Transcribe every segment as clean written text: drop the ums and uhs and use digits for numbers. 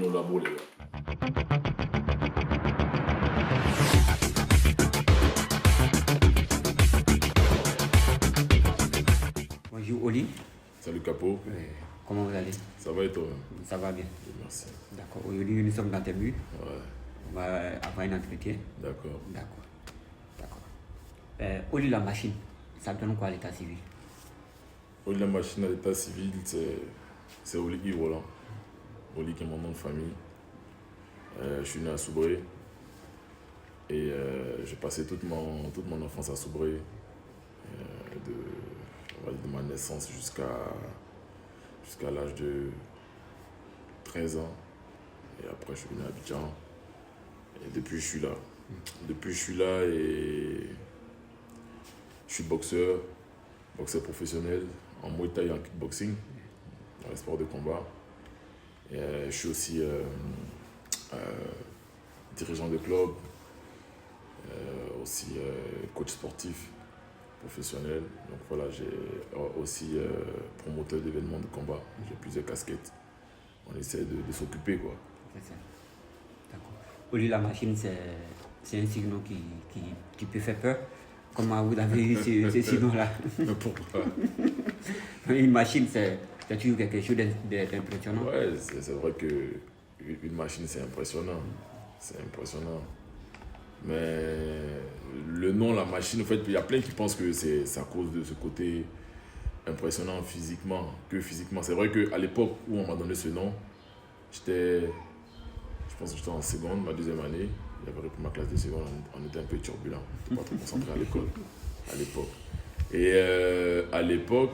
bienvenue au labo, les gars. Bonjour Oli. Salut Capo. Comment vous allez? Ça va et toi? Ça va bien. Merci. D'accord. Aujourd'hui, nous sommes dans tes buts. Ouais, On va avoir un entretien. d'accord. D'accord. Oli, la machine, ça donne quoi à l'état civil? Oli la machine à l'état civil, c'est Oli Yves Roland. Oli qui est mon nom de famille. Je suis né à Soubré. Et j'ai passé toute mon enfance à Soubré. De ma naissance jusqu'à l'âge de 13 ans. Et après, je suis venu à Abidjan. Et depuis, je suis là. Et je suis boxeur professionnel en Muay Thai et en kickboxing, dans les sports de combat. Et je suis aussi dirigeant de club, aussi coach sportif professionnel. Donc voilà, j'ai aussi promoteur d'événements de combat. J'ai plusieurs casquettes. On essaie de s'occuper, quoi. C'est ça. D'accord. Oli, la machine, c'est un signe qui peut faire peur. Comment vous avez eu ce signe-là? Pourquoi? Une machine, c'est toujours quelque chose d'impressionnant. Ouais, c'est vrai qu'une machine, c'est impressionnant. C'est impressionnant. Mais le nom, la machine, en fait, il y a plein qui pensent que c'est à cause de ce côté impressionnant physiquement, que physiquement. C'est vrai qu'à l'époque où on m'a donné ce nom, je pense que j'étais en seconde, ma deuxième année. J'avais repris ma classe de seconde, on était un peu turbulent. On n'était pas trop concentré à l'école, à l'époque. Et à l'époque,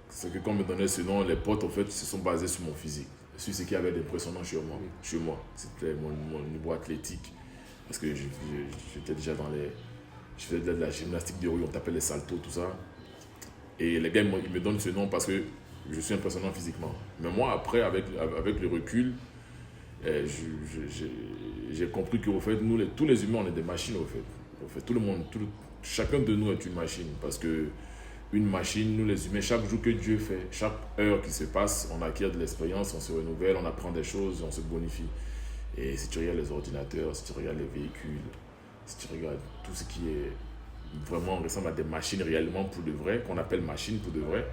c'est que quand on me donnait ce nom, les potes, en fait, se sont basés sur mon physique, sur ce qui avait d'impressionnant chez moi. C'était mon niveau athlétique. Parce que j'étais déjà je faisais de la gymnastique de rue, on t'appelle les saltos, tout ça. Et les gars, ils me donnent ce nom parce que je suis impressionnant physiquement. Mais moi, après, avec le recul, j'ai compris qu'au fait, tous les humains, on est des machines, au fait. Tout le monde, chacun de nous est une machine. Parce que une machine, nous les humains, chaque jour que Dieu fait, chaque heure qui se passe, on acquiert de l'expérience, on se renouvelle, on apprend des choses, on se bonifie. Et si tu regardes les ordinateurs, si tu regardes les véhicules, si tu regardes tout ce qui est vraiment ressemble à des machines réellement pour de vrai, qu'on appelle machines pour de vrai,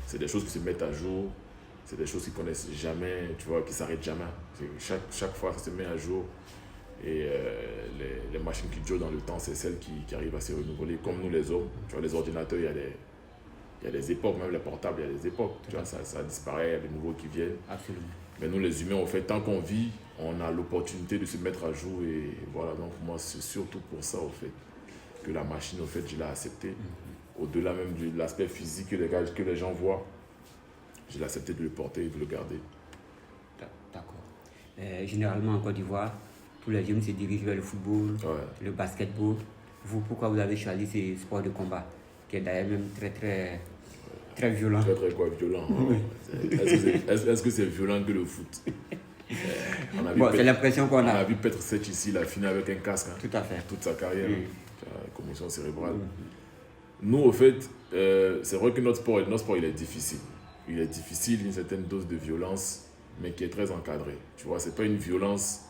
c'est des choses qui se mettent à jour, c'est des choses qui ne connaissent jamais, tu vois, qui ne s'arrêtent jamais. Chaque fois, ça se met à jour. Et les machines qui durent dans le temps, c'est celles qui arrivent à se renouveler, comme nous les hommes. Tu vois, les ordinateurs, il y a des époques, même les portables, il y a des époques. Tu vois, ça disparaît, il y a des nouveaux qui viennent. Absolument. Mais nous, les humains, en fait, tant qu'on vit, on a l'opportunité de se mettre à jour. Et voilà, donc moi, c'est surtout pour ça, en fait, que la machine, en fait, je l'ai acceptée. Au-delà même de l'aspect physique que les gens voient, je l'ai accepté de le porter et de le garder. D'accord. Généralement, en Côte d'Ivoire, tous les jeunes se dirigent vers le football, le basketball. Vous, pourquoi vous avez choisi ces sports de combat, qui est d'ailleurs même très violent? Très quoi, violent. Est-ce que c'est violent que le foot? C'est l'impression qu'on a. On a vu Petr Cech ici, il a fini avec un casque. Tout à fait. Toute sa carrière, commotion cérébrale. Nous, au fait, c'est vrai que notre sport, il est difficile. Il est difficile, une certaine dose de violence, mais qui est très encadrée. Tu vois, c'est pas une violence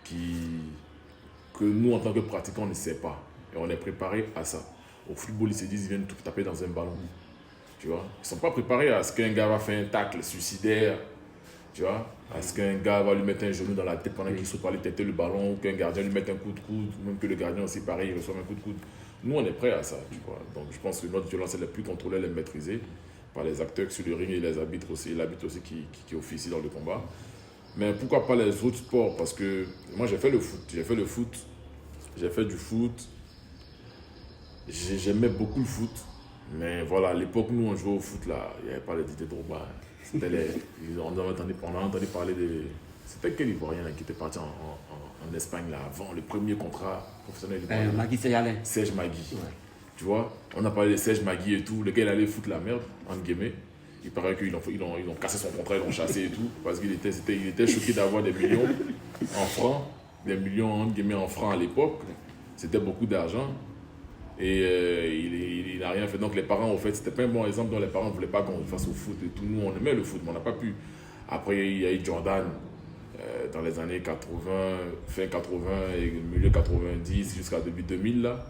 que nous, en tant que pratiquants, on ne sait pas. Et on est préparé à ça. Au football, ils se disent, ils viennent tout taper dans un ballon. Tu vois, ils ne sont pas préparés à ce qu'un gars va faire un tacle suicidaire. Tu vois, à ce qu'un gars va lui mettre un genou dans la tête pendant qu'il saute pour aller têter le ballon, ou qu'un gardien lui mette un coup de coude, ou même que le gardien aussi, pareil, il reçoit un coup de coude. Nous, on est prêts à ça, tu vois. Donc, je pense que notre violence, elle est plus contrôlée, elle est maîtrisée par les acteurs sur le ring et les arbitres aussi, qui officie dans le combat. Mais pourquoi pas les autres sports? Parce que moi, j'ai fait du foot. J'aimais beaucoup le foot. Mais voilà, à l'époque, nous, on jouait au foot, là. Il n'y avait pas les Didier Drogba. On a entendu parler de... C'était quel Ivoirien là, qui était parti en Espagne, là, avant le premier contrat professionnel ivoirien? Magui Seyalin. Serge Magui. Ouais. Tu vois, on a parlé de Serge Magui et tout. Le gars, il allait foutre la merde, entre guillemets. Il paraît qu'ils ont cassé son contrat, ils l'ont chassé et tout. Parce qu'il était choqué d'avoir des millions en francs. Des millions, entre guillemets, en francs à l'époque. C'était beaucoup d'argent. Et il n'a rien fait. Donc les parents, en fait, c'était pas un bon exemple dont les parents ne voulaient pas qu'on fasse au foot et tout. Nous, on aimait le foot, mais on n'a pas pu. Après, il y a eu Jordan. dans les années 80, fin 80 et milieu 90 jusqu'à début 2000 là.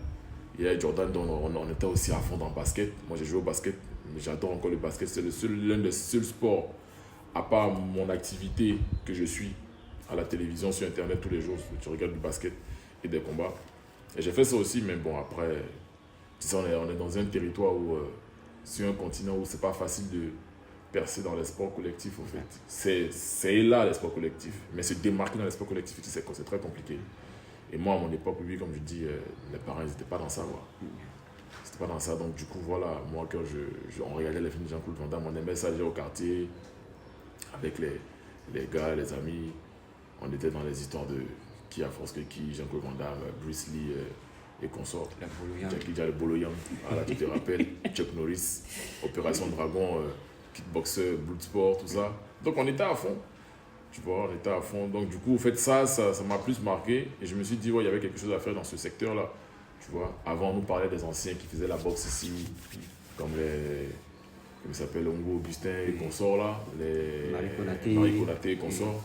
Et Jordan, on était aussi à fond dans le basket. Moi j'ai joué au basket, mais j'adore encore le basket. C'est l'un des seuls sports, à part mon activité que je suis à la télévision, sur internet tous les jours, tu regardes du basket et des combats. Et j'ai fait ça aussi, mais bon après, on est dans un territoire où, sur un continent où c'est pas facile de percer dans les sports collectifs en fait. C'est là les sports collectifs, mais se démarquer dans les sports collectifs, c'est très compliqué. Et moi à mon époque, oui, comme je dis, mes parents ils n'étaient pas dans ça quoi. C'était pas dans ça, donc du coup voilà, moi quand on regardait les films de Jean-Claude Van Damme, on aimait ça déjà au quartier, avec les gars, les amis, on était dans les histoires de qui a force que qui, Jean-Claude Van Damme, Bruce Lee et consorts. Jackie Chan, le Boloyan, voilà, tu te rappelles, Chuck Norris, Opération Dragon, kickboxer, Bloodsport, tout ça. Donc on était à fond, tu vois, on était à fond. Donc du coup, en fait, ça m'a plus marqué et je me suis dit, ouais, il y avait quelque chose à faire dans ce secteur-là, tu vois. Avant, on nous parlait des anciens qui faisaient la boxe ici, comme comment s'appelle, Ongo Augustin et consorts là, les Marie Konaté et consorts.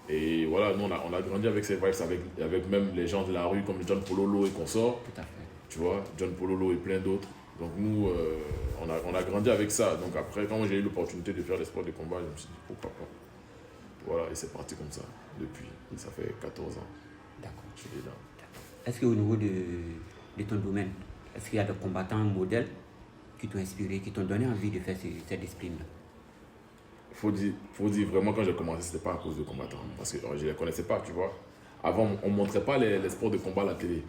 Et voilà, nous on a grandi avec ces vibes, avec même les gens de la rue comme John Pololo et consorts. Tout à fait. Tu vois, John Pololo et plein d'autres. Donc nous, on a grandi avec ça. Donc après, quand j'ai eu l'opportunité de faire des sports de combat, je me suis dit pourquoi pas. Voilà, et c'est parti comme ça depuis. Ça fait 14 ans. D'accord. Je suis dedans. Est-ce qu'au niveau de ton domaine, est-ce qu'il y a des combattants modèles qui t'ont inspiré, qui t'ont donné envie de faire cette discipline-là? Faut dire vraiment, quand j'ai commencé, c'était pas à cause de combattants. Parce que je les connaissais pas, tu vois. Avant, on montrait pas les sports de combat à la télé.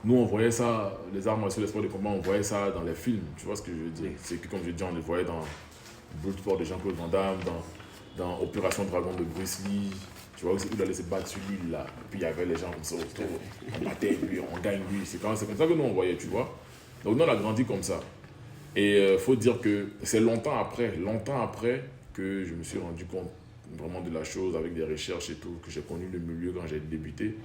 Nous, on voyait ça, les arts martiaux, les sports de combat, on voyait ça dans les films. Tu vois ce que je veux dire? C'est que, comme je dis, on les voyait dans Bloodsport de Jean-Claude Van Damme, dans Opération Dragon de Bruce Lee. Tu vois, où il allait se battre sur l'île, là. Et puis, il y avait les gens comme ça autour. On battait lui, on gagne lui. C'est comme ça que nous, on voyait, tu vois. Donc, nous, on a grandi comme ça. Et il faut dire que c'est longtemps après que je me suis rendu compte vraiment de la chose avec des recherches et tout, que j'ai connu le milieu quand j'ai débuté.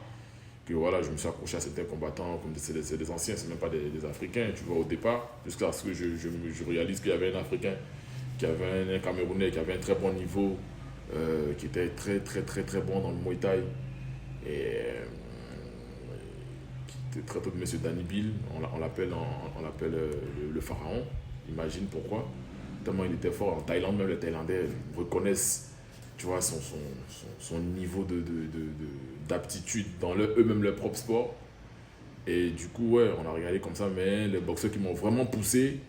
Que voilà, je me suis accroché à certains combattants, comme c'est des anciens, c'est même pas des Africains, tu vois, au départ, jusqu'à ce que je réalise qu'il y avait un Africain, qu'il y avait un Camerounais qui avait un très bon niveau, qui était très très très très bon dans le Muay Thai, et qui était très tôt de M. Danny Bill, on l'appelle le pharaon, imagine pourquoi, tellement il était fort. En Thaïlande, même les Thaïlandais reconnaissent, tu vois, son niveau d'aptitude dans eux-mêmes leur propre sport. Et du coup, ouais, on a regardé comme ça, mais les boxeurs qui m'ont vraiment poussé,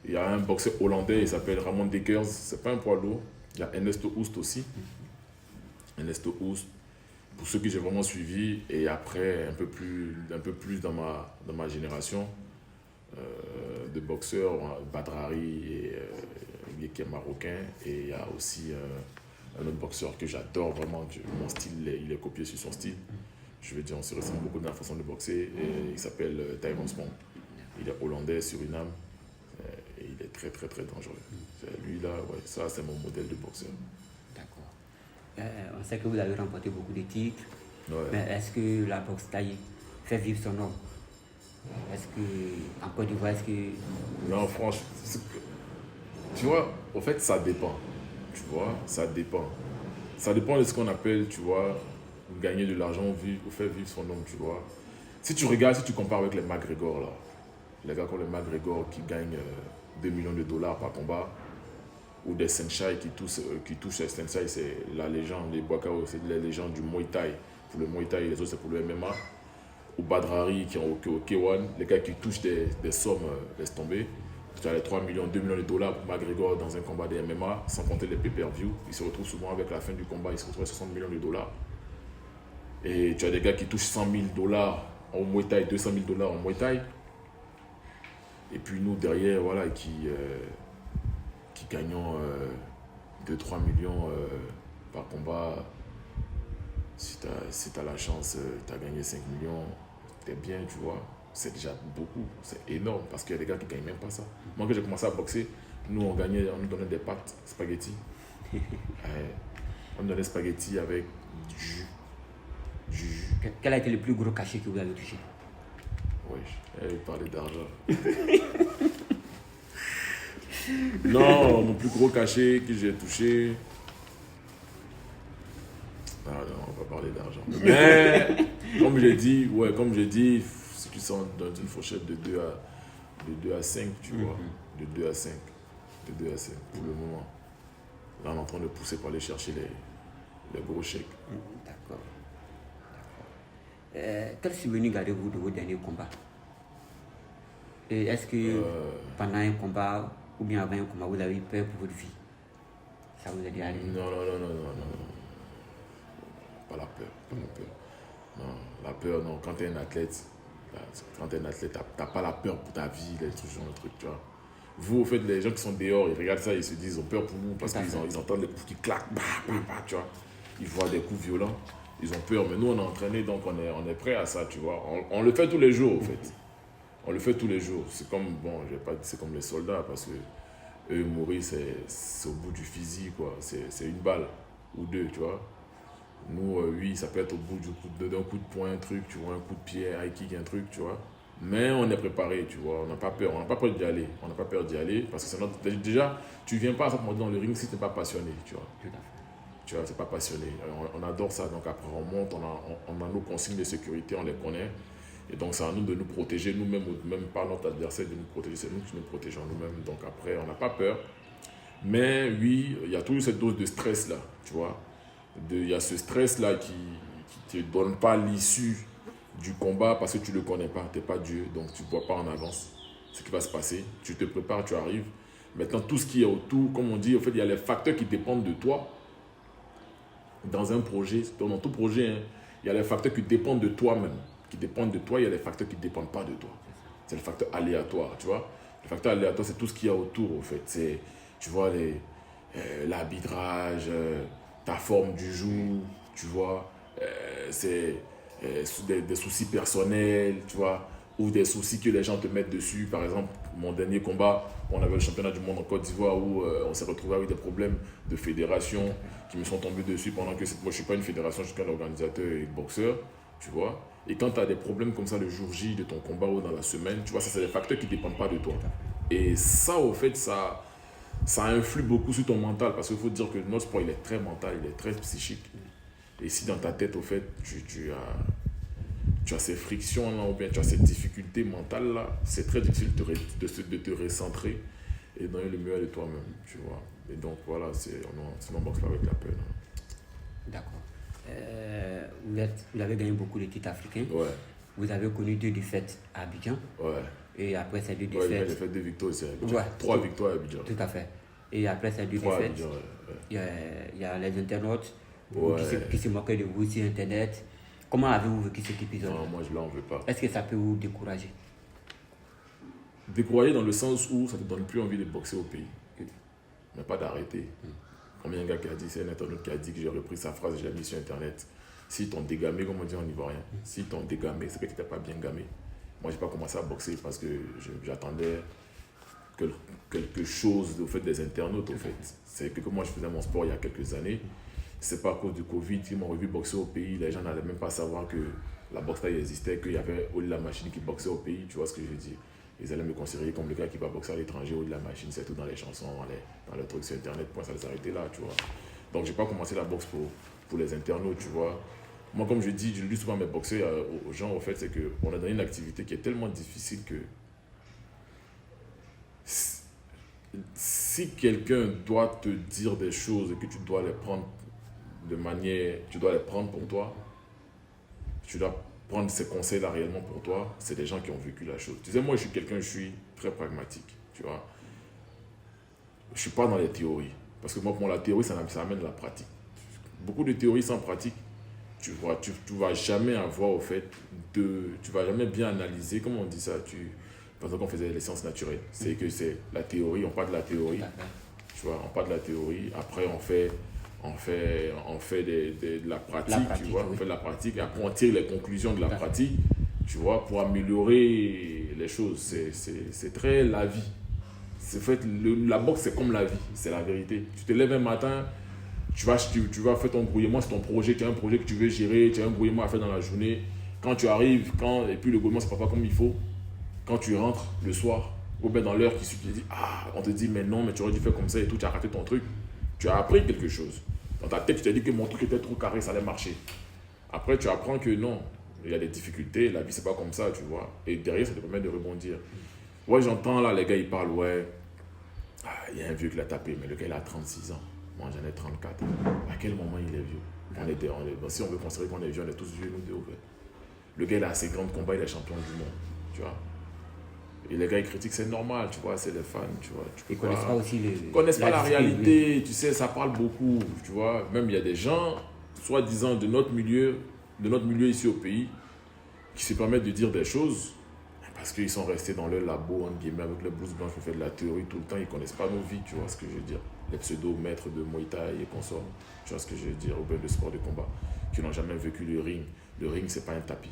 il y a un boxeur hollandais, il s'appelle Ramon Dekers, c'est pas un poids lourd. Il y a Ernesto Hoost aussi. Ernesto Hoost, pour ceux que j'ai vraiment suivis. Et après, un peu plus dans ma génération de boxeurs, Badrari, qui est marocain. Et il y a aussi un autre boxeur que j'adore vraiment, mon style, il est copié sur son style. Je veux dire, on se ressemble beaucoup dans la façon de boxer. Et il s'appelle Tyrone Spong. Il est hollandais, Suriname. Et il est très très très dangereux. Lui là, ouais, ça c'est mon modèle de boxeur. D'accord. On sait que vous avez remporté beaucoup de titres. Ouais. Mais est-ce que la boxe thaï fait vivre son nom? Est-ce que, en Côte d'Ivoire, est-ce que... Non, franchement, tu vois, au fait, ça dépend. Tu vois, ça dépend. Ça dépend de ce qu'on appelle, tu vois, gagner de l'argent ou faire vivre son nom, tu vois. Si tu regardes, si tu compares avec les McGregor, là, les gars comme les McGregor qui gagnent 2 millions de dollars par combat, ou des Senshai qui touchent les Senshai, c'est la légende, les Boakao, c'est les légendes du Muay Thai. Pour le Muay Thai, les autres c'est pour le MMA. Ou Badrari qui est au K1, les gars qui touchent des sommes, laisse tomber. Tu as les 3 millions, 2 millions de dollars pour McGregor dans un combat de MMA, sans compter les pay-per-view. Ils se retrouvent souvent avec la fin du combat, ils se retrouvent à 60 millions de dollars. Et tu as des gars qui touchent 100 000 dollars en Muay Thai, 200 000 dollars en Muay Thai. Et puis nous derrière, voilà, qui gagnons 2-3 millions par combat. Si tu as la chance, tu as gagné 5 millions, t'es bien, tu vois. C'est déjà beaucoup, c'est énorme parce qu'il y a des gars qui ne gagnent même pas ça. Moi, quand j'ai commencé à boxer, nous on nous donnait des pâtes, spaghettis. On nous donnait spaghettis avec du jus. Quel a été le plus gros cachet que vous avez touché? Oui, elle parlait d'argent. Non, mon plus gros cachet que j'ai touché. parler d'argent. Mais, comme j'ai dit, si tu sens dans une fourchette de 2 à 5, tu vois. De 2 à 5. De 2 à 5, pour le moment. Là, on est en train de pousser pour aller chercher les gros chèques. D'accord. Quel souvenir gardez-vous de vos derniers combats? Et est-ce que pendant un combat ou bien avant un combat, vous avez eu peur pour votre vie? Ça vous a dit aller? Non. Pas la peur. Non, la peur, non. Quand tu es un athlète, t'as pas la peur pour ta vie, les trucs, tu vois. Vous, au fait, les gens qui sont dehors, ils regardent ça, ils se disent, ils ont peur pour nous parce qu'ils entendent les coups qui claquent, tu vois. Ils voient des coups violents, ils ont peur. Mais nous, on est entraînés, donc on est prêt à ça, tu vois. On le fait tous les jours, au fait. On le fait tous les jours. C'est comme, c'est comme les soldats parce que eux, mourir, c'est au bout du physique, quoi. C'est une balle ou deux, tu vois. Nous, oui, ça peut être au bout d'un coup de poing, un truc, tu vois, un coup de pied, high kick, un truc, tu vois. Mais on est préparé, tu vois, on n'a pas peur d'y aller. On n'a pas peur d'y aller parce que c'est notre... Déjà, tu ne viens pas à ce moment dans le ring si tu n'es pas passionné, tu vois. Tu vois, tu n'es pas passionné. On adore ça, donc après on monte, on a nos consignes de sécurité, on les connaît. Et donc c'est à nous de nous protéger nous-mêmes, même pas notre adversaire de nous protéger, c'est nous qui nous protégeons nous-mêmes. Donc après, on n'a pas peur. Mais oui, il y a toujours cette dose de stress là, tu vois. Il y a ce stress-là qui ne te donne pas l'issue du combat parce que tu ne le connais pas, tu n'es pas Dieu, donc tu ne vois pas en avance ce qui va se passer. Tu te prépares, tu arrives. Maintenant, tout ce qui est autour, comme on dit, en fait, il y a les facteurs qui dépendent de toi dans un projet. Dans tout projet, hein, il y a les facteurs qui dépendent de toi-même, qui dépendent de toi, il y a les facteurs qui ne dépendent pas de toi. C'est le facteur aléatoire, tu vois. Le facteur aléatoire, c'est tout ce qu'il y a autour, en fait. C'est, tu vois, l'arbitrage, ta forme du jour, tu vois, c'est des soucis personnels, tu vois, ou des soucis que les gens te mettent dessus. Par exemple, mon dernier combat, on avait le championnat du monde en Côte d'Ivoire où on s'est retrouvé avec des problèmes de fédération qui me sont tombés dessus pendant que moi je ne suis pas une fédération, je suis qu'un organisateur et boxeur, tu vois. Et quand tu as des problèmes comme ça le jour J de ton combat ou dans la semaine, tu vois, ça c'est des facteurs qui ne dépendent pas de toi. Et ça, au fait, ça influe beaucoup sur ton mental parce qu'il faut dire que notre sport il est très mental, il est très psychique. Et si dans ta tête, au fait, tu as ces frictions là, ou bien tu as cette difficulté mentale là, c'est très difficile de te recentrer et donner le meilleur de toi-même, tu vois. Et donc voilà, on boxe pas avec la peine. D'accord. Vous avez gagné beaucoup de titres africains. Ouais. Vous avez connu 2 défaites à Abidjan. Ouais. Et après ces 2 défaites... Ouais, j'ai fait 2 victoires aussi à Abidjan. Ouais. 3 victoires à Abidjan. Tout à fait. Et après ces 2 défaites, il y a les internautes qui se moquaient de vous sur Internet. Comment avez-vous vécu cet épisode? Non, moi je l'en veux pas. Est-ce que ça peut vous décourager? Décourager dans le sens où ça ne te donne plus envie de boxer au pays. Mais pas d'arrêter. Comme il y a un gars qui a dit, c'est un internaute qui a dit que j'ai repris sa phrase et je l'ai mis sur Internet. S'ils t'ont dégamé, comme on dit en ivoirien, s'ils t'ont dégamé, c'est que tu n'as pas bien gamé. Moi, je n'ai pas commencé à boxer parce que j'attendais quelque chose au fait des internautes. Au fait. C'est que moi, je faisais mon sport il y a quelques années. C'est pas à cause du Covid qu'ils m'ont revu boxer au pays. Les gens n'allaient même pas savoir que la boxe là existait, qu'il y avait Oli la machine qui boxait au pays. Tu vois ce que je veux dire? Ils allaient me considérer comme le gars qui va boxer à l'étranger. Oli la machine, c'est tout dans les chansons, dans les trucs sur Internet. Point, ça les arrêtait là, tu vois. Donc, j'ai pas commencé la boxe pour les internautes, tu vois. Moi, comme je dis souvent à mes boxeurs, aux gens, au fait, c'est qu'on est dans une activité qui est tellement difficile que si quelqu'un doit te dire des choses et que tu dois les prendre tu dois les prendre pour toi, tu dois prendre ces conseils-là réellement pour toi, c'est des gens qui ont vécu la chose. Tu sais, moi, je suis très pragmatique, tu vois. Je suis pas dans les théories, parce que moi, pour moi, la théorie, ça amène la pratique. Beaucoup de théories sans pratique, tu vas jamais avoir, au fait, tu vas jamais bien analyser, comment on dit ça, par exemple, on faisait les sciences naturelles, c'est que c'est la théorie, on parle de la théorie, tu vois, on parle de la théorie, après on fait de la pratique, tu vois, on fait de la pratique, et après on tire les conclusions de la pratique, tu vois, pour améliorer les choses. C'est très la vie. C'est fait, la boxe, c'est comme la vie, c'est la vérité. Tu te lèves un matin, tu vas faire ton grouillement, c'est ton projet, tu as un projet que tu veux gérer, tu as un grouillement à faire dans la journée. Quand tu arrives, et puis le grouillement, c'est pas comme il faut, quand tu rentres le soir, ou bien dans l'heure qui suit, on te dit, mais non, mais tu aurais dû faire comme ça et tout, tu as raté ton truc. Tu as appris quelque chose. Dans ta tête, tu t'es dit que mon truc était trop carré, ça allait marcher. Après, tu apprends que non, il y a des difficultés, la vie, c'est pas comme ça, tu vois. Et derrière, ça te permet de rebondir. Ouais, j'entends là, les gars, ils parlent, ouais, il y a un vieux qui l'a tapé, mais le gars, il a 36 ans. Moi, j'en ai 34. À quel moment il est vieux? Si on veut considérer qu'on est vieux, on est tous vieux, nous deux, au fait. Le gars, il a assez grands combats, il est champion du monde, tu vois. Et les gars, ils critiquent, c'est normal, tu vois, c'est les fans, tu vois. Ils ne connaissent pas aussi Ils connaissent pas la réalité, tu sais, ça parle beaucoup, tu vois. Même il y a des gens, soi-disant, de notre milieu ici au pays, qui se permettent de dire des choses parce qu'ils sont restés dans leur labo, entre guillemets, avec les blouses blanches pour faire de la théorie tout le temps. Ils ne connaissent pas nos vies, tu vois ce que je veux dire. Les pseudo-maîtres de Muay Thai et consorts, tu vois ce que je veux dire, ou bien de sport de combat, qui n'ont jamais vécu le ring. Le ring, c'est pas un tapis.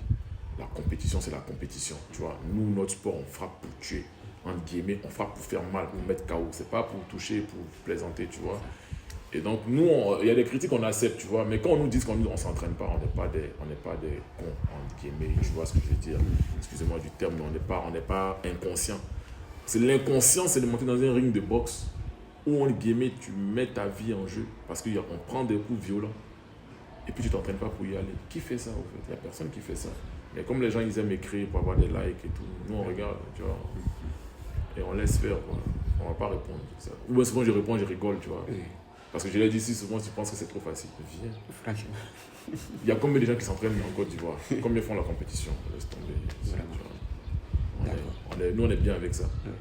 La compétition, c'est la compétition, tu vois. Nous, notre sport, on frappe pour tuer, entre guillemets, on frappe pour faire mal, pour mettre KO. C'est pas pour toucher, pour plaisanter, tu vois. Et donc, nous, il y a des critiques qu'on accepte, tu vois. Mais quand on nous dit qu'on ne s'entraîne pas, on n'est pas des cons, entre guillemets, tu vois ce que je veux dire. Excusez-moi du terme, mais on n'est pas inconscient. C'est l'inconscient, c'est de monter dans un ring de boxe où, entre guillemets, tu mets ta vie en jeu parce qu'on prend des coups violents et puis tu ne t'entraînes pas pour y aller. Qui fait ça, en fait? Il n'y a personne qui fait ça. Mais comme les gens, ils aiment écrire pour avoir des likes et tout, nous, on regarde, tu vois, et on laisse faire, quoi. On ne va pas répondre. Ça. Ou bien souvent, je réponds, je rigole, tu vois. Oui. Parce que je l'ai dit ici, souvent, tu penses que c'est trop facile. Viens. Franchement. Il y a combien de gens qui s'entraînent en Côte d'Ivoire? Combien font la compétition? Laisse tomber. Nous, on est bien avec ça. Oui.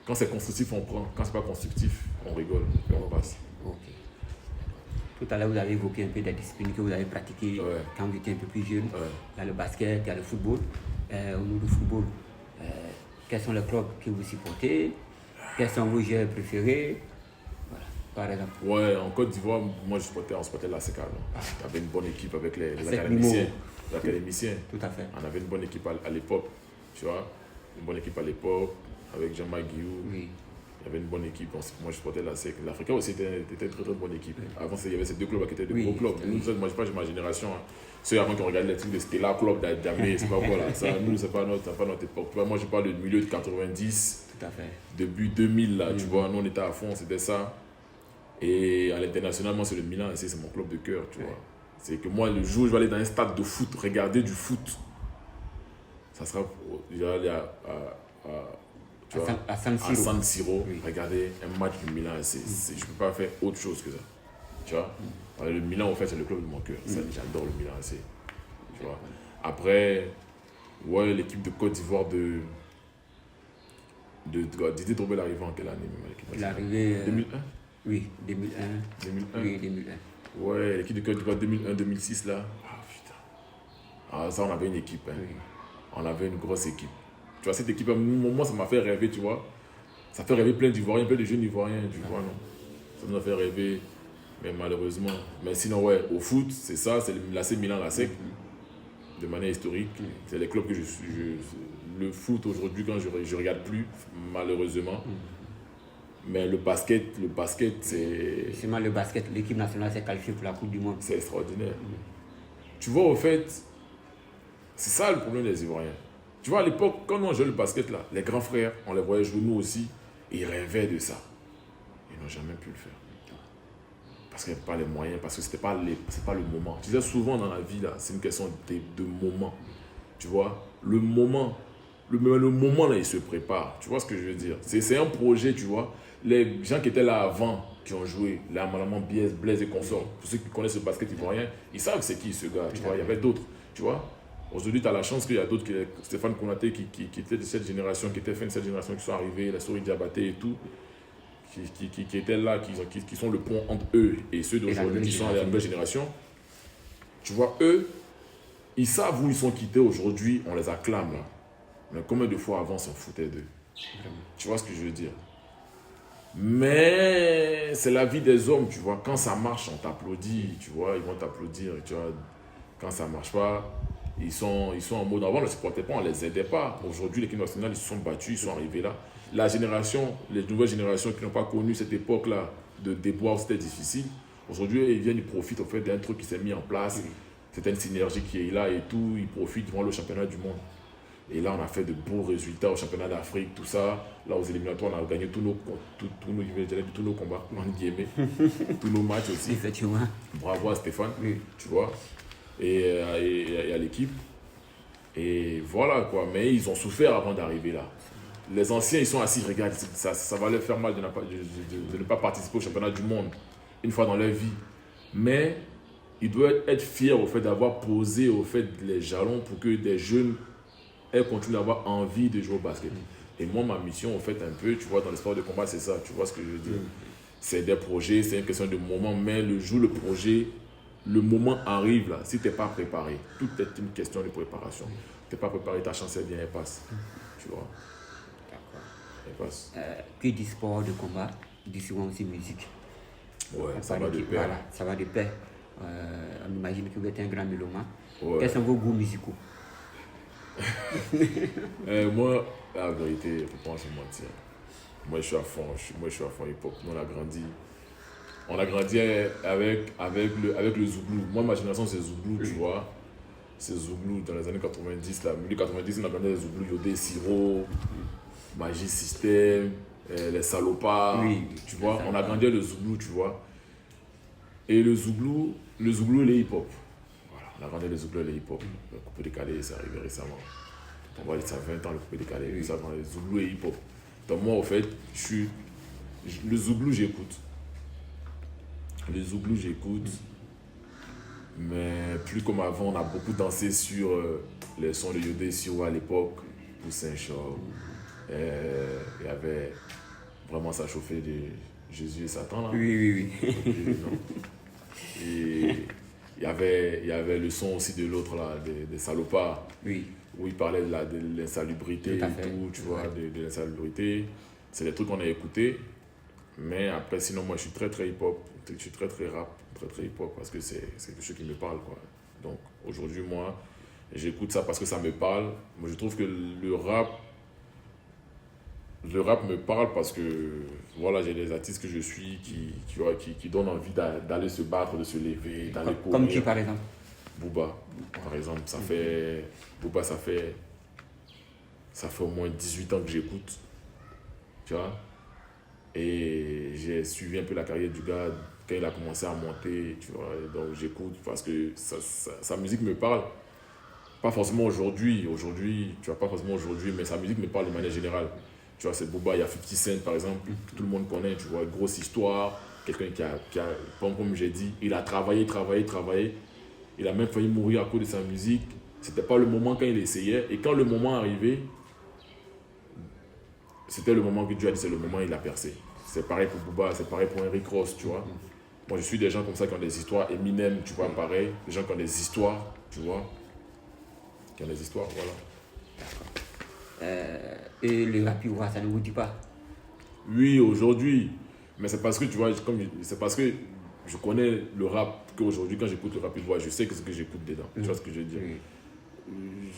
Quand c'est constructif, on prend. Quand c'est pas constructif, on rigole et on passe. Okay. Tout à l'heure, vous avez évoqué un peu des disciplines que vous avez pratiquées quand vous étiez un peu plus jeune. Il y a le basket, il y a le football. Au niveau du football, quels sont les clubs que vous supportez? Quels sont vos joueurs préférés? Voilà, par exemple. Ouais, en Côte d'Ivoire, moi, on supportait la CECA. On avait une bonne équipe avec les académiciens. Tout à fait. On avait une bonne équipe à l'époque, tu vois. Une bonne équipe à l'époque, avec Jean-Marc Guillou. Oui. Il y avait une bonne équipe. Moi, je supportais la SEC. L'Africain aussi était une très très bonne équipe. Oui. Avant, il y avait ces deux clubs qui étaient de gros clubs. Nous, moi, je sais pas, ma génération. Hein. Ceux avant qui ont regardé les trucs de Stella Club d'Amé, c'est pas quoi là. Ça, nous, c'est pas notre époque. Moi, je parle du milieu de 90, tout à fait. Début 2000, là, tu vois. Nous, on était à fond, c'était ça. Et à l'international, moi, c'est le Milan, c'est mon club de cœur, tu vois. C'est que moi, le jour où je vais aller dans un stade de foot, regarder du foot, ça sera. Je vais aller à San Siro, regarder un match du Milan. Je ne peux pas faire autre chose que ça. Tu vois. Le Milan, en fait, c'est le club de mon cœur. J'adore le Milan. Tu vois. Après, ouais, l'équipe de Côte d'Ivoire de Didier Drogba arrivé en quelle année même? Il est arrivé 2001. Oui, 2001. 2001. Oui, 2001. Ouais, l'équipe de Côte d'Ivoire 2001-2006 là. Ah putain. Ah, ça, on avait une équipe. Hein. Oui. On avait une grosse équipe. Tu vois, cette équipe, moi, ça m'a fait rêver, tu vois. Ça fait rêver plein d'Ivoiriens, plein de jeunes Ivoiriens, tu vois, non. Ça nous a fait rêver, mais malheureusement. Mais sinon, ouais, au foot, c'est ça, c'est l'AC Milan, la SEC, de manière historique. C'est les clubs que je suis. Le foot, aujourd'hui, quand je regarde plus, malheureusement. Mais le basket, c'est... Justement, le basket, l'équipe nationale s'est qualifiée pour la Coupe du Monde. C'est extraordinaire. Tu vois, au fait, c'est ça le problème des Ivoiriens. Tu vois, à l'époque, quand on jouait le basket, là, les grands frères, on les voyait jouer, nous aussi, et ils rêvaient de ça. Ils n'ont jamais pu le faire. Parce qu'il n'y avait pas les moyens, parce que c'est pas le moment. Tu sais, souvent dans la vie, là, c'est une question de moment. Tu vois, le moment, là, il se prépare. Tu vois ce que je veux dire? C'est un projet, tu vois. Les gens qui étaient là avant, qui ont joué, là, malheureusement, Blaise et consorts, pour ceux qui connaissent le basket ivoirien, ils savent c'est qui ce gars, tu vois. Il y avait d'autres, tu vois. Aujourd'hui, tu as la chance qu'il y a d'autres, Stéphane Konaté, qui était de cette génération, qui était fin de cette génération, qui sont arrivés, la souris Diabaté et tout, qui étaient là, qui sont le pont entre eux et ceux d'aujourd'hui qui sont à la nouvelle génération. Tu vois, eux, ils savent où ils sont quittés aujourd'hui, on les acclame là. Mais combien de fois avant, on s'en foutait d'eux? Tu vois ce que je veux dire? Mais c'est la vie des hommes, tu vois. Quand ça marche, on t'applaudit, tu vois, ils vont t'applaudir, tu vois. Quand ça marche pas, ils sont en mode avant, on ne les supportait pas, on ne les aidait pas. Aujourd'hui, l'équipe nationale, ils se sont battus, ils sont arrivés là. Les nouvelles générations qui n'ont pas connu cette époque-là de déboire, c'était difficile. Aujourd'hui, ils viennent, ils profitent au fait d'un truc qui s'est mis en place. C'est une synergie qui est là et tout. Ils profitent, vont le championnat du monde. Et là, on a fait de beaux résultats au championnat d'Afrique, tout ça. Là, aux éliminatoires, on a gagné tous nos combats, en guillemets. Tous nos matchs aussi. Effectivement. Bravo à Stéphane, tu vois. et à l'équipe. Et voilà quoi, mais ils ont souffert avant d'arriver là. Les anciens, ils sont assis, regarde, ça va leur faire mal de ne pas participer au championnat du monde une fois dans leur vie. Mais ils doivent être fiers au fait d'avoir posé au fait les jalons pour que des jeunes aient continué d'avoir envie de jouer au basket. Et moi, ma mission, au fait, un peu, tu vois, dans le sport de combat, c'est ça, tu vois ce que je veux dire. C'est des projets, c'est une question de moment, mais le jour, le projet, le moment arrive là, si tu n'es pas préparé, tout est une question de préparation. Tu n'es pas préparé, ta chance, elle vient, elle passe. Tu vois. D'accord. Elle passe. Qui dit sport de combat, dit souvent aussi musique. Ouais, ça va de pair. Voilà, ça va de pair. On imagine que vous êtes un grand mélomane. Ouais. Quels sont vos goûts musicaux? Moi, la vérité, il ne faut pas se mentir. Moi, je suis à fond hip-hop. Nous, on a grandi avec le Zouglou. Moi, ma génération, c'est Zouglou, tu vois. C'est Zouglou dans les années 90. Là, milieu 90, on a grandi avec Zouglou, Yodé, Siro, Magie System, les Salopards. Oui, tu vois, on a grandi avec le Zouglou, tu vois. Et le Zouglou, les hip-hop. Voilà, on a grandi avec le Zouglou, les hip-hop. Le coupé décalé, c'est arrivé récemment. On voit ça fait 20 ans, le coupé décalé. Oui. Ça, dans les Zouglou et hip-hop. Donc, moi, au fait, le Zouglou, j'écoute. Le Zouglou, j'écoute. Mais plus comme avant, on a beaucoup dansé sur les sons de Yodé Siro à l'époque, Poussin Shaw. Il y avait vraiment ça chauffait de Jésus et Satan là. Oui. Et il y avait le son aussi de l'autre là, des Salopards. Oui. Où il parlait de l'insalubrité et tout, tu vois, de l'insalubrité. C'est des trucs qu'on a écoutés. Mais après, sinon, moi, je suis très, très hip-hop. Je suis très, très rap, très, très hip-hop parce que c'est quelque chose qui me parle, quoi. Donc, aujourd'hui, moi, j'écoute ça parce que ça me parle. Moi, je trouve que le rap me parle parce que, voilà, j'ai des artistes que je suis qui donnent envie d'aller se battre, de se lever, d'aller courir. Comme qui, par exemple? Booba, par exemple. Booba, ça fait au moins 18 ans que j'écoute. Tu vois? Et j'ai suivi un peu la carrière du gars quand il a commencé à monter, tu vois. Donc j'écoute parce que sa musique me parle. Pas forcément aujourd'hui, tu vois, pas forcément aujourd'hui, mais sa musique me parle de manière générale. Tu vois, c'est Booba, il y a 50 Cent par exemple, que tout le monde connaît, tu vois, grosse histoire. Quelqu'un qui a, comme j'ai dit, il a travaillé. Il a même failli mourir à cause de sa musique. C'était pas le moment quand il essayait. Et quand le moment arrivait, c'était le moment que Dieu a dit, c'est le moment où il a percé. C'est pareil pour Booba, c'est pareil pour Henry Ross, tu vois. Moi, je suis des gens comme ça qui ont des histoires. Eminem, tu vois, pareil. Des gens qui ont des histoires, tu vois. Qui ont des histoires, voilà. Et le rap ivoire, ça ne vous dit pas? Oui, aujourd'hui. Mais c'est parce que, tu vois, c'est parce que je connais le rap qu'aujourd'hui, quand j'écoute le rap ivoire, je sais ce que j'écoute dedans. Tu vois ce que je veux dire?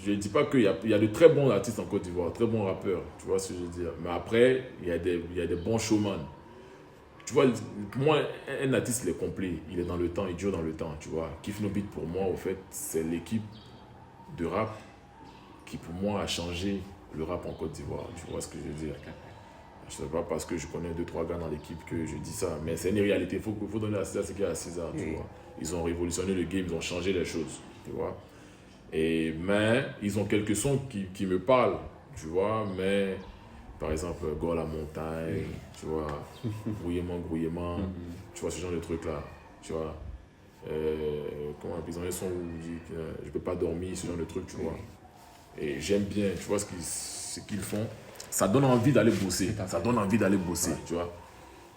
Je ne dis pas qu'il y a de très bons artistes en Côte d'Ivoire, très bons rappeurs, tu vois ce que je veux dire. Mais après, il y a des bons showman. Tu vois, pour moi, un artiste, il est complet, il est dans le temps, il dure dans le temps, tu vois. Kif No Beat, pour moi, au fait, c'est l'équipe de rap qui, pour moi, a changé le rap en Côte d'Ivoire, tu vois ce que je veux dire. Je ne sais pas parce que je connais 2-3 gars dans l'équipe que je dis ça, mais c'est une réalité, il faut donner à César ce qu'il y a à César, tu vois. Ils ont révolutionné le game, ils ont changé les choses, tu vois. Mais ils ont quelques sons qui me parlent, tu vois, mais par exemple, Go à la montagne, tu vois, Grouillement, tu vois, ce genre de trucs-là, tu vois. Comment ils ont un son où ils disent je peux pas dormir, ce genre de trucs, tu vois. Et j'aime bien, tu vois, ce qu'ils font. Ça donne envie d'aller bosser, tu vois.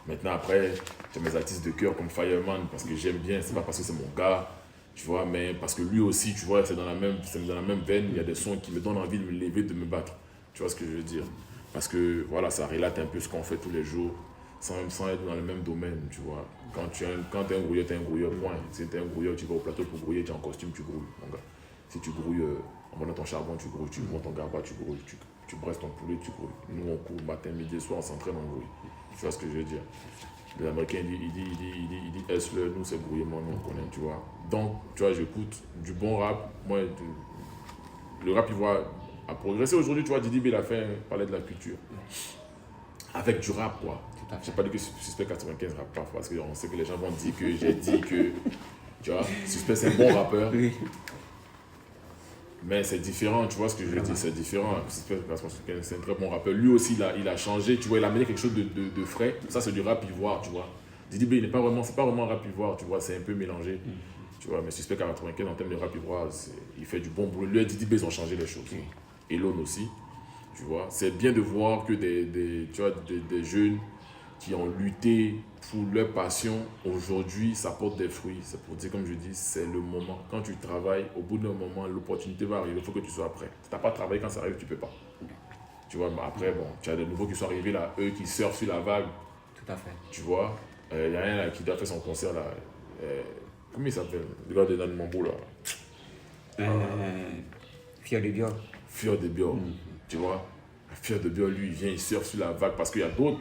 Maintenant, après, j'ai mes artistes de cœur comme Fireman, parce que j'aime bien, c'est pas parce que c'est mon gars, tu vois, mais parce que lui aussi, tu vois, c'est dans la même veine, il y a des sons qui me donnent envie de me lever, de me battre. Tu vois ce que je veux dire? Parce que, voilà, ça relate un peu ce qu'on fait tous les jours, sans être dans le même domaine, tu vois. Quand tu es un grouilleur, tu es un grouilleur, point. Si tu es un grouilleur, tu vas au plateau pour grouiller, tu es en costume, tu grouilles, mon gars. Si tu grouilles en prenant ton charbon, tu grouilles, tu prends ton garba, tu grouilles, tu brasses ton poulet, tu grouilles. Nous, on court matin, midi, soir, on s'entraîne, on grouille. Tu vois ce que je veux dire? Les Américains, il dit hustler, nous c'est grouillement, nous on connaît, tu vois. Donc, tu vois, j'écoute du bon rap. Moi, le rap ivoire a progressé aujourd'hui, tu vois. Didi B, il a fait parler de la culture. Avec du rap, quoi. Je n'ai pas dit que Suspect 95 rappe pas, parce qu'on sait que les gens vont dire que j'ai dit que Tu vois, Suspect, c'est un bon rappeur. Oui. Mais c'est différent, tu vois ce que je veux dire, c'est différent. C'est un très bon rappeur. Lui aussi, il a changé, tu vois, il a amené quelque chose de frais. Ça, c'est du rap ivoire, tu vois. Didi B, c'est pas vraiment rap ivoire, tu vois, c'est un peu mélangé. Tu vois, mais Suspect 95, en termes de rap ivoire, il fait du bon boulot. Lui et Didi B, ils ont changé les choses. Et Lone aussi, tu vois. C'est bien de voir que des jeunes qui ont lutté pour leur passion, aujourd'hui, ça porte des fruits. C'est pour dire, comme je dis, c'est le moment. Quand tu travailles, au bout d'un moment, l'opportunité va arriver. Il faut que tu sois prêt. Si tu n'as pas travaillé, quand ça arrive, tu ne peux pas. Tu vois, mais après, bon, tu as des nouveaux qui sont arrivés là, eux qui surfent sur la vague. Tout à fait. Tu vois, il y a un là, qui doit faire son concert là. Comment il s'appelle? Le gars de Dan Mambo là. Fier de Bior. Fier de Bior. Tu vois, Fier de Bior, lui, il vient, il surfe sur la vague parce qu'il y a d'autres.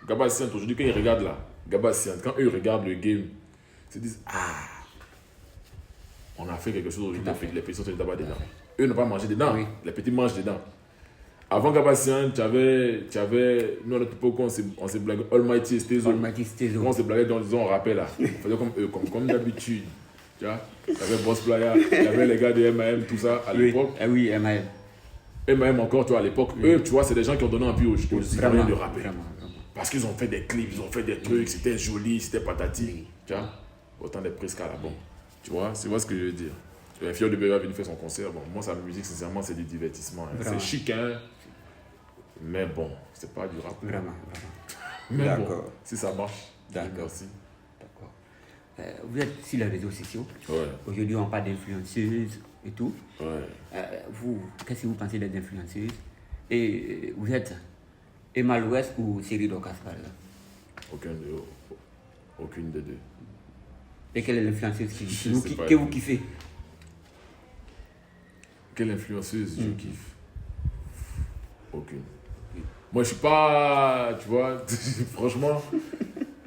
Gabassian, aujourd'hui, quand ils regardent là, Gabassian, quand eux regardent le game, ils se disent on a fait quelque chose aujourd'hui, les petits sont là-bas dedans. Eux n'ont pas mangé dedans, les petits mangent dedans. Avant Gabassian, tu avais, nous à notre époque, on s'est blagué, Almighty Stezo. On s'est blagué dans on rappelle là. On faisait comme eux, comme d'habitude. Tu vois, il y avait Boss Playa, il y avait les gars de MAM, tout ça à l'époque. Oui, MAM. MAM encore, tu vois, à l'époque, eux, tu vois, c'est des gens qui ont donné envie aux Ivoiriens de rapper. Parce qu'ils ont fait des clips, ils ont fait des trucs, c'était joli, c'était patati. Tu vois, autant des prises qu'à la bombe. Tu vois ce que je veux dire. Fier de Bébé est venu faire son concert. Bon, moi, sa musique, sincèrement, c'est du divertissement. Hein. C'est chic, hein. Mais bon, c'est pas du rap. Vraiment. Mais bon, si ça marche, merci. D'accord. Vous êtes sur les réseaux sociaux. Ouais. Aujourd'hui, on parle d'influenceuses et tout. Ouais. Vous, qu'est-ce que vous pensez des influenceuses? Et vous êtes Emma l'Ouest ou Cyril Docas, par exemple? Aucune des deux. Et quelle est l'influenceuse que vous kiffez? Quelle influenceuse je kiffe? Aucune. Moi, je suis pas, tu vois, franchement,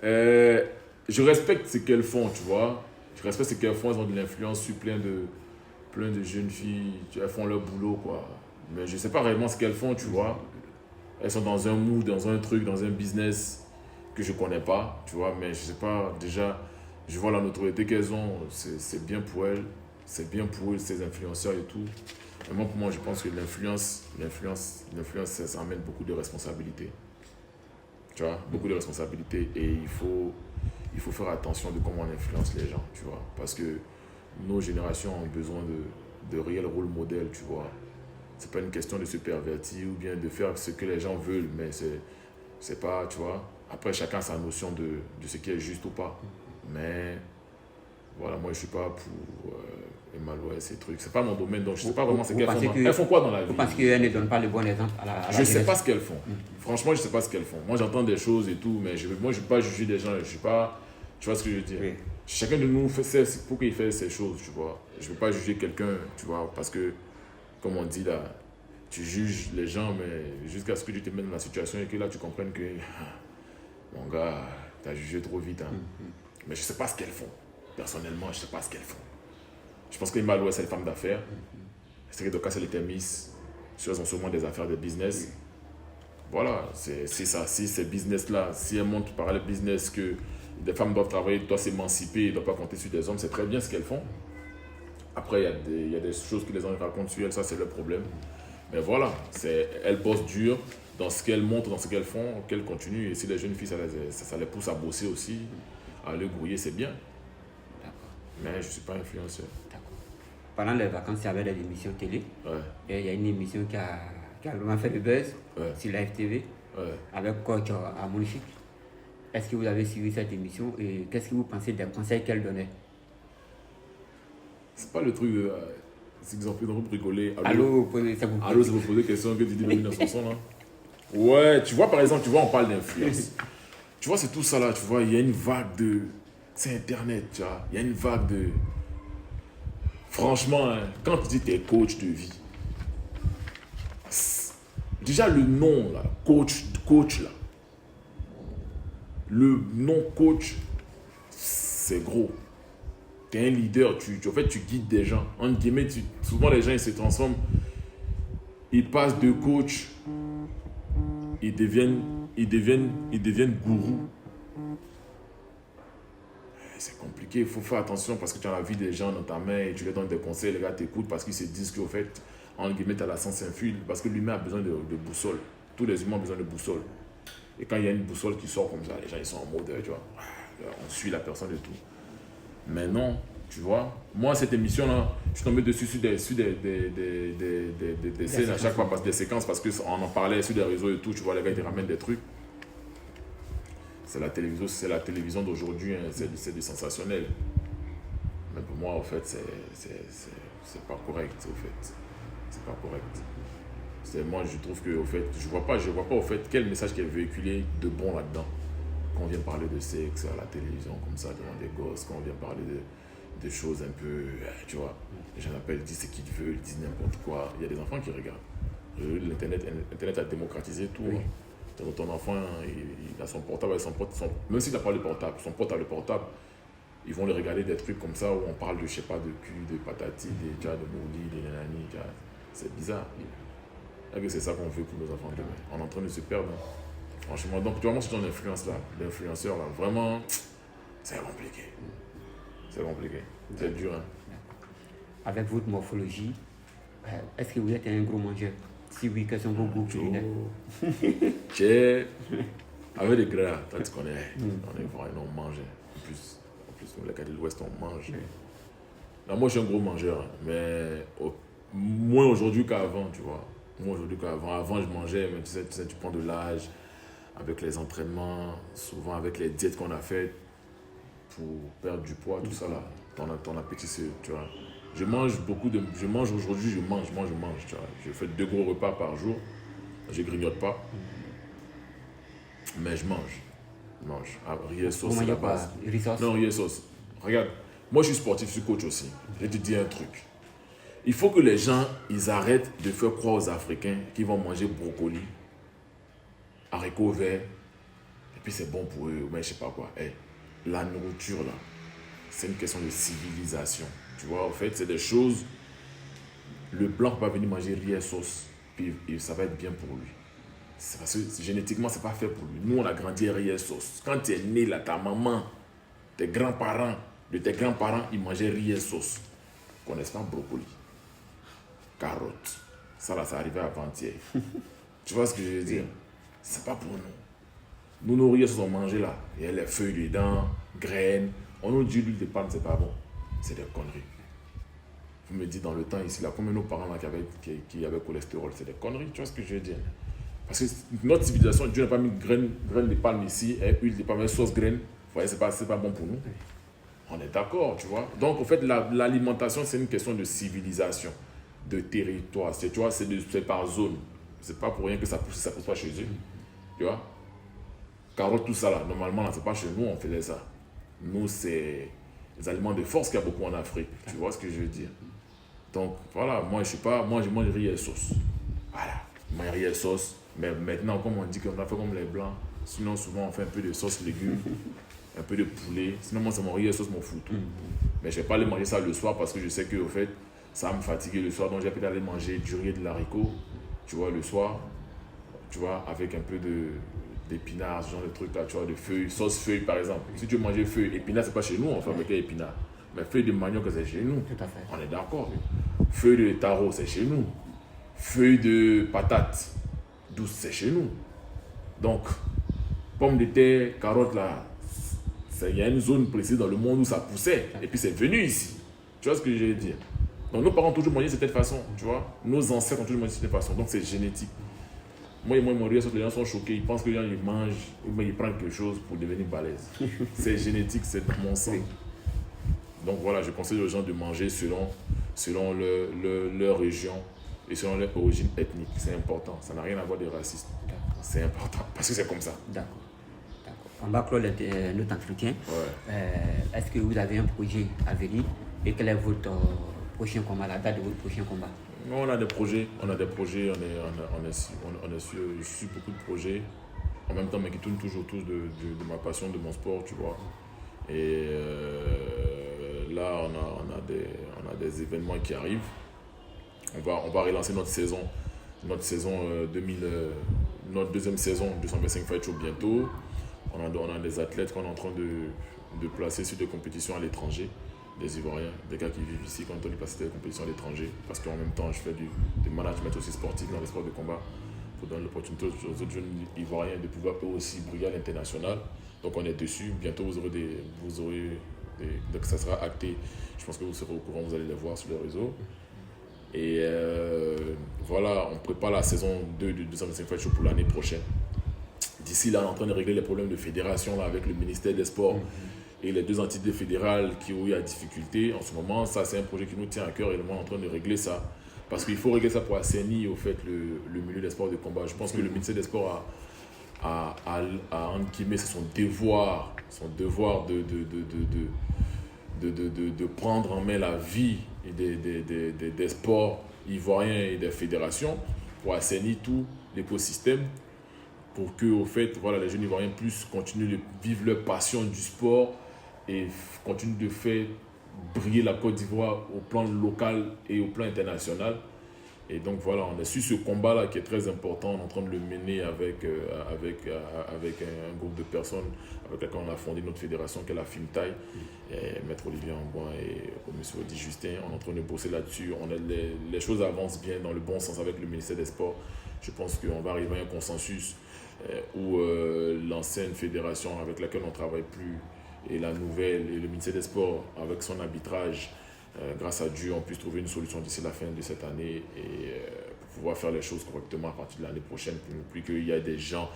je respecte ce qu'elles font, tu vois. Je respecte ce qu'elles font, elles ont de l'influence sur plein de jeunes filles, elles font leur boulot, quoi. Mais je sais pas réellement ce qu'elles font, tu vois. Elles sont dans un mood, dans un truc, dans un business que je connais pas, tu vois. Mais je sais pas, déjà, je vois la notoriété qu'elles ont, c'est bien pour elles. C'est bien pour eux, ces influenceurs et tout. Mais moi, pour moi, je pense que l'influence, ça amène beaucoup de responsabilités. Tu vois, beaucoup de responsabilités. Et il faut faire attention de comment on influence les gens, tu vois. Parce que nos générations ont besoin de réels rôles modèles, tu vois. C'est pas une question de se pervertir ou bien de faire ce que les gens veulent, mais c'est pas, tu vois. Après, chacun a sa notion de ce qui est juste ou pas. Mais voilà, moi je suis pas pour Emma l'Ouest, ces trucs. C'est pas mon domaine, donc je sais pas vraiment ce qu'elles font. Elles font quoi dans la vie? Vous pensez qu'elles ne donnent pas le bon exemple à la Je sais pas ce qu'elles font. Franchement, je sais pas ce qu'elles font. Moi j'entends des choses et tout, mais moi je veux pas juger des gens. Je suis pas. Tu vois ce que je veux dire? Chacun de nous fait pour qu'il fait ses choses, tu vois. Je veux pas juger quelqu'un, tu vois, parce que, comme on dit là, tu juges les gens, mais jusqu'à ce que tu te mettes dans la situation et que là tu comprennes que, mon gars, tu as jugé trop vite. Hein. Mais je sais pas ce qu'elles font. Personnellement, je sais pas ce qu'elles font. Je pense qu'Emma l'Ouest, c'est une femme d'affaires. C'est que Docas, elle était Miss. Elles ont sûrement des affaires de business. Voilà, c'est ça. Si ces business-là, si elles montrent par le business que des femmes doivent travailler, doivent s'émanciper, ne doivent pas compter sur des hommes, c'est très bien ce qu'elles font. Après, il y a des choses que les gens racontent sur elles, ça c'est leur problème. Mais voilà, elles bossent dur dans ce qu'elles montrent, dans ce qu'elles font, qu'elles continuent. Et si les jeunes filles, ça les pousse à bosser aussi, à aller grouiller, c'est bien. Mais je ne suis pas influenceur. D'accord. Pendant les vacances, il y avait des émissions télé. Et il y a une émission qui a vraiment fait le buzz sur la FTV avec coach Amounchik. Est-ce que vous avez suivi cette émission et qu'est-ce que vous pensez des conseils qu'elle donnait? C'est pas le truc de. C'est qu'ils ont pris de rigoler. Allô, ça vous pose des questions que tu dis dans son son là. Ouais, tu vois, par exemple, on parle d'influence. Tu vois, c'est tout ça là, tu vois, il y a une vague de. C'est Internet, tu vois. Il y a une vague de. Franchement, hein, quand tu dis que tu es coach de vie, déjà le nom là, coach là, le nom coach, c'est gros. Tu es un leader, en fait, tu guides des gens. En guillemets, souvent les gens ils se transforment, ils passent de coach, ils deviennent gourous. c'est compliqué. Il faut faire attention parce que tu as la vie des gens dans ta main et tu leur donnes des conseils. Les gars t'écoutent parce qu'ils se disent qu'au fait, en guillemets, tu as la sens sans fil. Parce que l'humain a besoin de boussole. Tous les humains ont besoin de boussole. Et quand il y a une boussole qui sort comme ça, les gens ils sont en mode, tu vois, on suit la personne et tout. Mais non, tu vois, moi cette émission-là, je suis tombé dessus sur des scènes à chaque fois, des séquences, parce qu'on en parlait sur des réseaux et tout, tu vois, les gars ils te ramènent des trucs. C'est la télévision d'aujourd'hui, hein, c'est du sensationnel. Mais pour moi, en fait, c'est pas correct, au fait. C'est pas correct. Moi, je trouve que, au fait, je vois pas, au fait, quel message qui est véhiculé de bon là-dedans. Quand on vient parler de sexe à la télévision, comme ça, devant des gosses, quand on vient parler de choses un peu, tu vois, les gens appellent, disent ce qu'ils veulent, ils disent n'importe quoi. Il y a des enfants qui regardent. L'Internet a démocratisé tout. Oui. Hein. Ton enfant, il a son portable, même s'il n'a pas le portable, son pote a le portable, ils vont le regarder des trucs comme ça où on parle de, je sais pas, de cul, de patati, de mouli, de nanani, c'est bizarre. Et c'est ça qu'on veut pour nos enfants demain. On est en train de se perdre. Hein. Franchement, donc tu vois, moi, c'est ton influence là, l'influenceur là, vraiment, c'est compliqué. C'est compliqué. C'est dur. Hein. Avec votre morphologie, est-ce que vous êtes un gros mangeur? Si oui, quels sont vos goûts culinaires? Avec des gras, toi tu connais, on est vraiment mangé. En plus, nous, les gars de l'Ouest, on mange. Là, moi, je suis un gros mangeur, mais moins aujourd'hui qu'avant, tu vois. Moi, aujourd'hui qu'avant. Avant, je mangeais, mais tu sais, tu prends de l'âge avec les entraînements, souvent avec les diètes qu'on a faites pour perdre du poids, tout ça là. Ton appétit, tu vois. Je mange aujourd'hui, je mange, tu vois. Je fais 2 gros repas par jour. Je grignote pas. Mais je mange. Riz et sauce, c'est la base. Non, riz et sauce. Regarde, moi je suis sportif, je suis coach aussi. Je vais te dire un truc. Il faut que les gens, ils arrêtent de faire croire aux Africains qu'ils vont manger brocoli, haricots verts, et puis c'est bon pour eux, mais je sais pas quoi. La nourriture là, c'est une question de civilisation. Tu vois, en fait, c'est des choses. Le blanc peut pas venir manger riz et sauce, puis ça va être bien pour lui. C'est parce que génétiquement, c'est pas fait pour lui. Nous, on a grandi à riz et sauce. Quand tu es né là, ta maman, tes grands-parents, ils mangeaient riz et sauce. Ils connaissent pas brocoli, carottes. Ça là, ça arrivait avant-hier. Tu vois ce que je veux dire? C'est pas pour nous. Nous, nos riz et sauce, on mangeait là. Il y a les feuilles dedans, graines. On nous dit l'huile de palme, c'est pas bon. C'est des conneries. Vous me dites dans le temps ici, là, combien de nos parents là, qui avaient cholestérol, c'est des conneries. Tu vois ce que je veux dire? Parce que notre civilisation, Dieu n'a pas mis graines de palme ici, huile de palme, sauce graine. Vous voyez, c'est pas bon pour nous. On est d'accord, tu vois. Donc, en fait, l'alimentation, c'est une question de civilisation, de territoire. Tu vois, c'est par zone. C'est pas pour rien que ça pousse pas chez eux. Tu vois. Carottes, tout ça là, normalement, là, c'est pas chez nous, on faisait ça. Nous, c'est les aliments de force qu'il y a beaucoup en Afrique. Tu vois ce que je veux dire? Donc, voilà, moi, je mange riz et sauce. Voilà, je mange riz et sauce. Mais maintenant, comme on dit qu'on a fait comme les blancs, sinon souvent on fait un peu de sauce légumes, un peu de poulet. Sinon moi c'est mon riz et sauce, mon foutu. Mais je ne vais pas aller manger ça le soir parce que je sais que au fait, ça va me fatiguer le soir. Donc j'ai peut-être aller manger du riz et de l'haricot, tu vois, le soir, tu vois, avec un peu d'épinards, ce genre de trucs là, tu vois, de feuilles, sauce feuilles par exemple. Si tu veux manger feuilles, épinards c'est pas chez nous, on fait avec épinards. Mais feuilles de manioc c'est chez nous. Tout à fait. On est d'accord. Feuilles de taro c'est chez nous. Feuilles de patates douce, c'est chez nous. Donc, pommes de terre, carottes là, il y a une zone précise dans le monde où ça poussait. Et puis c'est venu ici. Tu vois ce que je veux dire? Donc nos parents ont toujours mangé de cette façon, tu vois. Nos ancêtres ont toujours mangé de cette façon. Donc c'est génétique. Moi, mon riz, les gens sont choqués. Ils pensent que les gens ils mangent ou ils prennent quelque chose pour devenir balèze. C'est génétique, c'est dans mon sang. Donc voilà, je conseille aux gens de manger selon leur région et selon leur origine ethnique. C'est important. Ça n'a rien à voir de racisme. C'est important parce que c'est comme ça. D'accord. On va clore notre entretien. Ouais. Est-ce que vous avez un projet à venir et quel est votre prochain combat, la date de votre prochain combat? On a des projets. Je suis beaucoup de projets en même temps, mais qui tournent toujours autour de ma passion, de mon sport, tu vois. Et là, on a des événements qui arrivent. On va relancer notre saison 2000, notre deuxième saison 225 Fight Show bientôt. On a des athlètes qu'on est en train de placer sur des compétitions à l'étranger des Ivoiriens, des gars qui vivent ici, quand on est placé sur des compétitions à l'étranger, parce qu'en même temps, je fais du management aussi sportif dans les sports de combat. Il faut donner l'opportunité aux autres jeunes Ivoiriens de pouvoir eux aussi briller à l'international. Donc on est dessus. Bientôt, donc ça sera acté. Je pense que vous serez au courant, vous allez les voir sur les réseaux. Et voilà, on prépare la saison 2 du 225 Fight Show pour l'année prochaine. D'ici là, on est en train de régler les problèmes de fédération là, avec le ministère des Sports et les 2 entités fédérales qui ont eu la difficulté. En ce moment, ça, c'est un projet qui nous tient à cœur et nous sommes en train de régler ça. Parce qu'il faut régler ça pour assainir au fait, le milieu des sports de combat. Je pense que le ministère des Sports entre guillemets, c'est son devoir de prendre en main la vie des sports ivoiriens et des fédérations pour assainir tout l'écosystème, pour que au fait, voilà, les jeunes Ivoiriens puissent continuer de vivre leur passion du sport et continuer de faire briller la Côte d'Ivoire au plan local et au plan international. Et donc voilà, on a su ce combat-là qui est très important. On est en train de le mener avec un groupe de personnes avec lesquelles on a fondé notre fédération, qui est la FIMTAI, Maître Olivier Angouin et M. Odi Justin. On est en train de bosser là-dessus. Les choses avancent bien dans le bon sens avec le ministère des Sports. Je pense qu'on va arriver à un consensus où l'ancienne fédération avec laquelle on ne travaille plus et la nouvelle, et le ministère des Sports avec son arbitrage, grâce à Dieu, on puisse trouver une solution d'ici la fin de cette année et pour pouvoir faire les choses correctement à partir de l'année prochaine, pour ne plus qu'il y ait des gens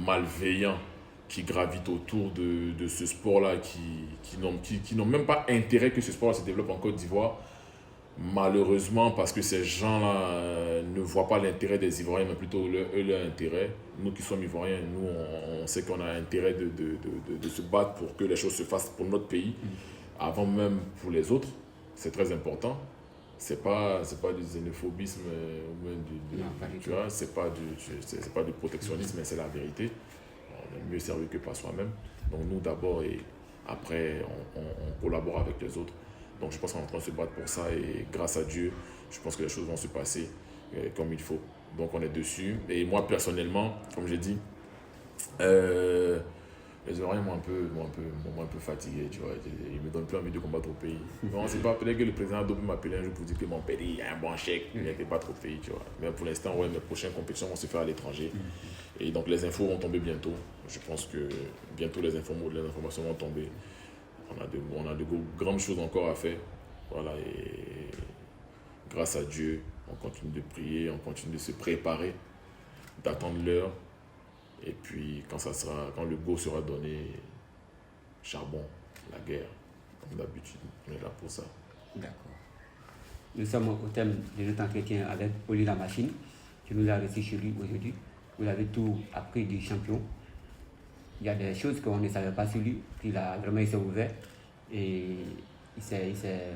malveillants qui gravitent autour de ce sport-là, qui n'ont même pas intérêt que ce sport se développe en Côte d'Ivoire. Malheureusement, parce que ces gens-là ne voient pas l'intérêt des Ivoiriens, mais plutôt leur intérêt. Nous qui sommes Ivoiriens, nous, on sait qu'on a intérêt de se battre pour que les choses se fassent pour notre pays, avant même pour les autres. C'est très important. C'est pas du xénophobisme ou même tu vois, c'est pas du protectionnisme, mais c'est la vérité. On est mieux servi que par soi-même. Donc nous d'abord et après on collabore avec les autres. Donc je pense qu'on est en train de se battre pour ça et grâce à Dieu, je pense que les choses vont se passer comme il faut. Donc on est dessus. Et moi personnellement, comme j'ai dit, les Ivoiriens m'ont un peu fatigué, tu vois. Ils me donnent plus envie de combattre au pays. Non, c'est pas peut-être que le président Adobe m'appelait un jour pour dire que mon pays a un bon chèque, mais qu'il n'est pas trop au pays, tu vois. Mais pour l'instant, ouais, mes prochaines compétitions vont se faire à l'étranger. Et donc les infos vont tomber bientôt. Je pense que bientôt les informations vont tomber. On a de grandes choses encore à faire. Voilà, et grâce à Dieu, on continue de prier, on continue de se préparer, d'attendre l'heure. Et puis, quand le go sera donné, charbon, la guerre, comme d'habitude, on est là pour ça. D'accord. Nous sommes au thème de notre entretien avec Oli La Machine, qui nous a reçu chez lui aujourd'hui. Vous avez tout appris du champion. Il y a des choses qu'on ne savait pas sur lui, il s'est ouvert. Et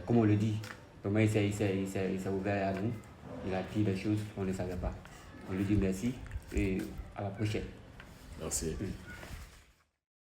comme on le dit, vraiment il s'est ouvert à nous. Il a dit des choses qu'on ne savait pas. On lui dit merci et à la prochaine. Merci.